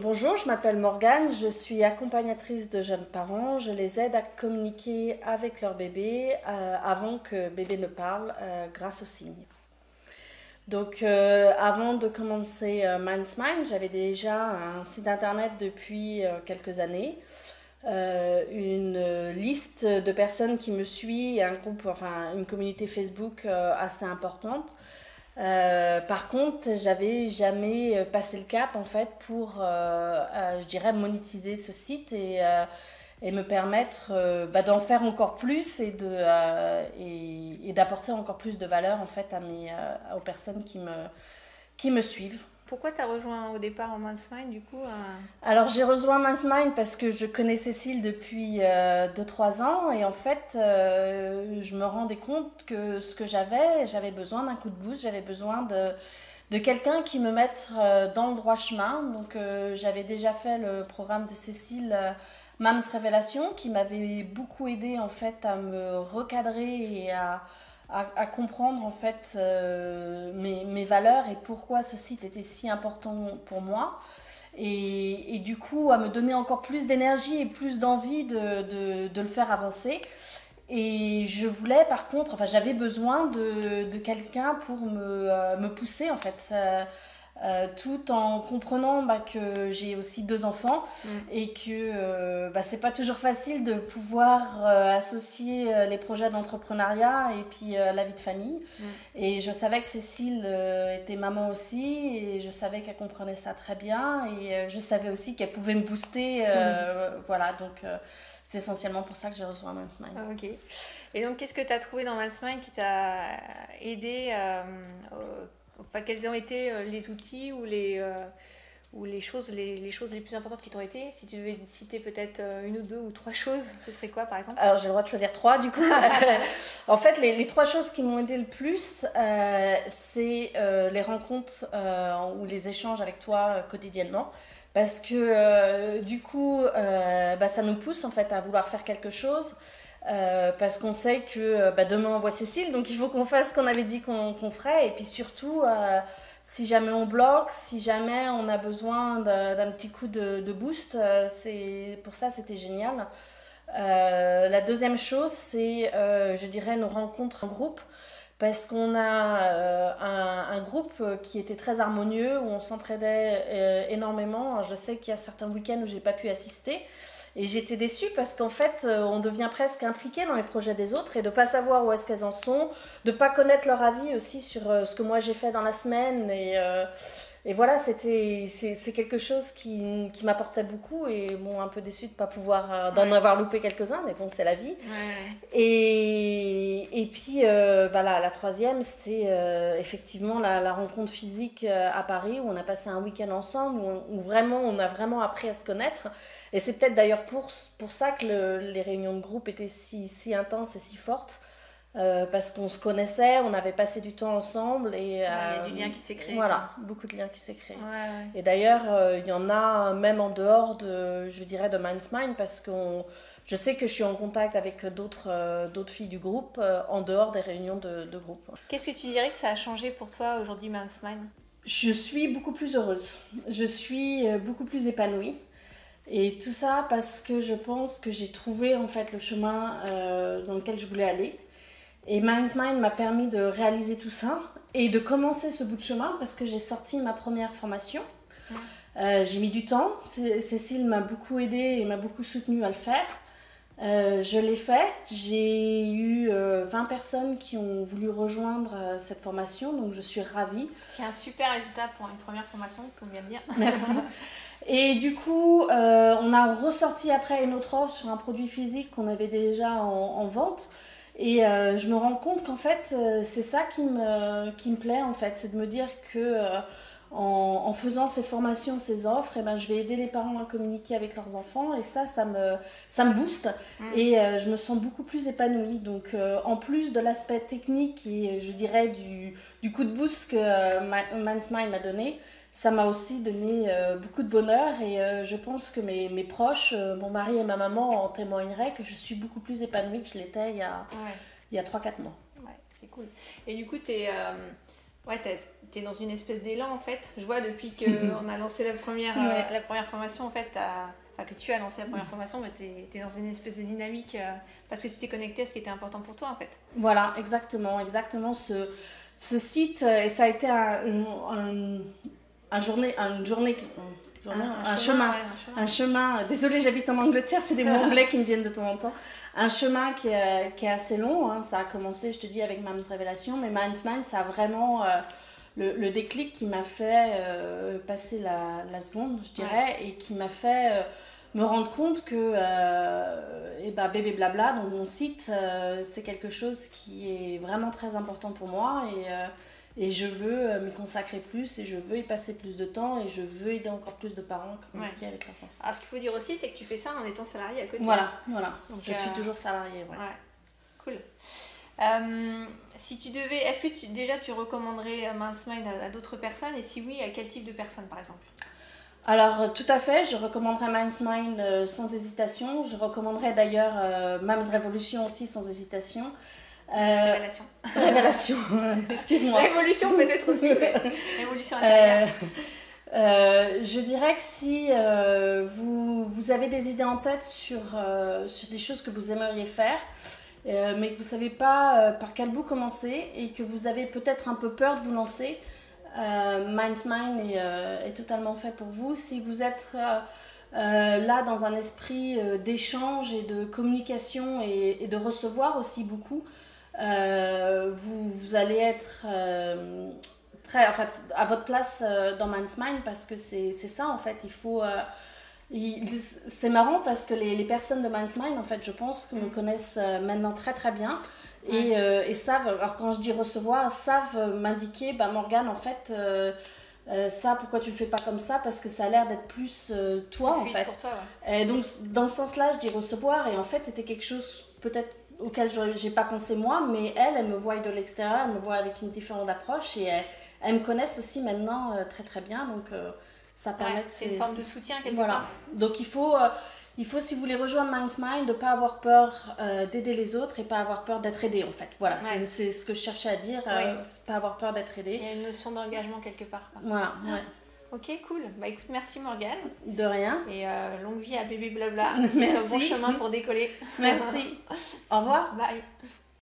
Bonjour, je m'appelle Morgane, je suis accompagnatrice de jeunes parents. Je les aide à communiquer avec leur bébé avant que bébé ne parle grâce aux signes. Donc avant de commencer Minds Mind, j'avais déjà un site internet depuis quelques années, une liste de personnes qui me suivent, un groupe, enfin une communauté Facebook assez importante. Par contre, j'avais jamais passé le cap en fait pour, je dirais, monétiser ce site et me permettre d'en faire encore plus et d'apporter encore plus de valeur en fait aux personnes qui me suivent. Pourquoi tu as rejoint au départ en Minds Mind du coup Alors j'ai rejoint Minds Mind parce que je connais Cécile depuis 2-3 ans et en fait je me rendais compte que ce que j'avais besoin d'un coup de boost, j'avais besoin de quelqu'un qui me mette dans le droit chemin. Donc j'avais déjà fait le programme de Cécile Mams Révélation qui m'avait beaucoup aidé en fait à me recadrer et à comprendre en fait mes valeurs et pourquoi ce site était si important pour moi. Et du coup, à me donner encore plus d'énergie et plus d'envie de le faire avancer. Et je voulais, par contre, enfin, j'avais besoin de quelqu'un pour me pousser, en fait, tout en comprenant que j'ai aussi 2 enfants et que c'est pas toujours facile de pouvoir associer les projets d'entrepreneuriat et puis la vie de famille. Et je savais que Cécile était maman aussi et je savais qu'elle comprenait ça très bien et je savais aussi qu'elle pouvait me booster. Voilà, donc c'est essentiellement pour ça que j'ai rejoint Minds Mind. Ah, ok. Et donc, qu'est-ce que tu as trouvé dans Minds Mind qui t'a aidé enfin, quels ont été les outils ou les choses les plus importantes qui t'ont été? Si tu devais citer peut-être une ou deux ou trois choses, ce serait quoi par exemple? Alors j'ai le droit de choisir 3 du coup. En fait, les 3 choses qui m'ont aidé le plus, c'est les rencontres ou les échanges avec toi quotidiennement. Parce que du coup, ça nous pousse en fait à vouloir faire quelque chose. Parce qu'on sait que demain on voit Cécile, donc il faut qu'on fasse ce qu'on avait dit qu'on ferait. Et puis surtout, si jamais on bloque, si jamais on a besoin d'un petit coup de boost, pour ça c'était génial. La deuxième chose, c'est, je dirais, nos rencontres en groupe. Parce qu'on a un groupe qui était très harmonieux, où on s'entraidait énormément. Je sais qu'il y a certains week-ends où j'ai pas pu assister. Et j'étais déçue parce qu'en fait, on devient presque impliqué dans les projets des autres et de ne pas savoir où est-ce qu'elles en sont, de ne pas connaître leur avis aussi sur ce que moi j'ai fait dans la semaine. Et voilà, c'est quelque chose qui m'apportait beaucoup et bon, un peu déçue de ne pas pouvoir, d'en avoir loupé quelques-uns, mais bon, c'est la vie. Ouais. Et puis, la troisième, c'est effectivement la rencontre physique à Paris, où on a passé un week-end ensemble, où vraiment, on a vraiment appris à se connaître. Et c'est peut-être d'ailleurs pour ça que les réunions de groupe étaient si intenses et si fortes. Parce qu'on se connaissait, on avait passé du temps ensemble et Il y a du lien qui s'est créé. voilà, beaucoup de liens qui s'est créé. Ouais. Et d'ailleurs, il y en a même en dehors je dirais, de Minds Mind, parce que je sais que je suis en contact avec d'autres filles du groupe en dehors des réunions de groupe. Qu'est-ce que tu dirais que ça a changé pour toi aujourd'hui, Minds Mind? Je suis beaucoup plus heureuse, je suis beaucoup plus épanouie. Et tout ça parce que je pense que j'ai trouvé en fait le chemin dans lequel je voulais aller. Et Minds Mind m'a permis de réaliser tout ça et de commencer ce bout de chemin parce que j'ai sorti ma première formation. J'ai mis du temps. Cécile m'a beaucoup aidée et m'a beaucoup soutenue à le faire. Je l'ai fait. J'ai eu 20 personnes qui ont voulu rejoindre cette formation, donc je suis ravie. C'est un super résultat pour une première formation, il faut bien le dire. Merci. Et du coup, on a ressorti après une autre offre sur un produit physique qu'on avait déjà en vente. Et je me rends compte qu'en fait, c'est ça qui me plaît, en fait. C'est de me dire que en faisant ces formations, ces offres, je vais aider les parents à communiquer avec leurs enfants. Et ça me booste. Et je me sens beaucoup plus épanouie. Donc, en plus de l'aspect technique et, je dirais, du coup de boost que Minds Mind m'a donné, ça m'a aussi donné beaucoup de bonheur et je pense que mes proches, mon mari et ma maman en témoigneraient que je suis beaucoup plus épanouie que je l'étais il y a 3-4 mois. Ouais, c'est cool. Et du coup, Ouais, t'es dans une espèce d'élan en fait. Je vois depuis qu'on a lancé la première formation en fait, enfin que tu as lancé la première formation, mais t'es dans une espèce de dynamique parce que tu t'es connecté à ce qui était important pour toi en fait. Voilà, exactement, exactement. Ce site, et ça a été un chemin. Ouais, Un chemin. Désolée, j'habite en Angleterre, c'est des mots anglais qui me viennent de temps en temps. Un chemin qui est assez long. Hein. Ça a commencé, je te dis, avec Mom's Révélation, mais Mind, ça a vraiment le déclic qui m'a fait passer la seconde, je dirais, et qui m'a fait me rendre compte que Bébé Blabla, donc mon site, c'est quelque chose qui est vraiment très important pour moi et je veux m'y consacrer plus et je veux y passer plus de temps et je veux aider encore plus de parents à communiquer avec leurs enfants. Alors ce qu'il faut dire aussi, c'est que tu fais ça en étant salarié à côté. Voilà. Donc, je suis toujours salariée. Ouais. Cool. Si tu devais, est-ce que déjà tu recommanderais Minds Mind à d'autres personnes et si oui, à quel type de personnes par exemple? Alors, tout à fait, je recommanderais Minds Mind sans hésitation. Je recommanderais d'ailleurs Mom's Revolution aussi sans hésitation. Révélation. Révélation, excuse-moi. Révolution peut-être aussi. Révolution intérieure. Je dirais que si vous avez des idées en tête sur des choses que vous aimeriez faire, mais que vous ne savez pas par quel bout commencer et que vous avez peut-être un peu peur de vous lancer, Minds Mind est totalement fait pour vous. Si vous êtes là dans un esprit d'échange et de communication et de recevoir aussi beaucoup, vous allez être très, en fait, à votre place dans Minds Mind parce que c'est ça en fait. C'est marrant parce que les personnes de Minds Mind, en fait, je pense que me connaissent maintenant très très bien et savent, alors quand je dis recevoir, savent m'indiquer, Morgane, en fait, ça, pourquoi tu le fais pas comme ça? Parce que ça a l'air d'être plus toi, en fait. Pour toi, Et donc, dans ce sens-là, je dis recevoir et en fait, c'était quelque chose peut-être auquel j'ai pas pensé moi, mais elle me voit de l'extérieur, elle me voit avec une différente approche et elles me connaissent aussi maintenant très très bien, donc ça permet c'est une forme de soutien quelque part. Donc il faut, si vous voulez rejoindre Minds Mind, de ne pas avoir peur d'aider les autres et pas avoir peur d'être aidé en fait. Voilà, c'est ce que je cherchais à dire, pas avoir peur d'être aidé. Il y a une notion d'engagement quelque part. Voilà, Ok, cool. Écoute, merci Morgane. De rien. Et longue vie à Bébé Blabla. Merci. C'est un bon chemin pour décoller. Merci. Au revoir. Bye.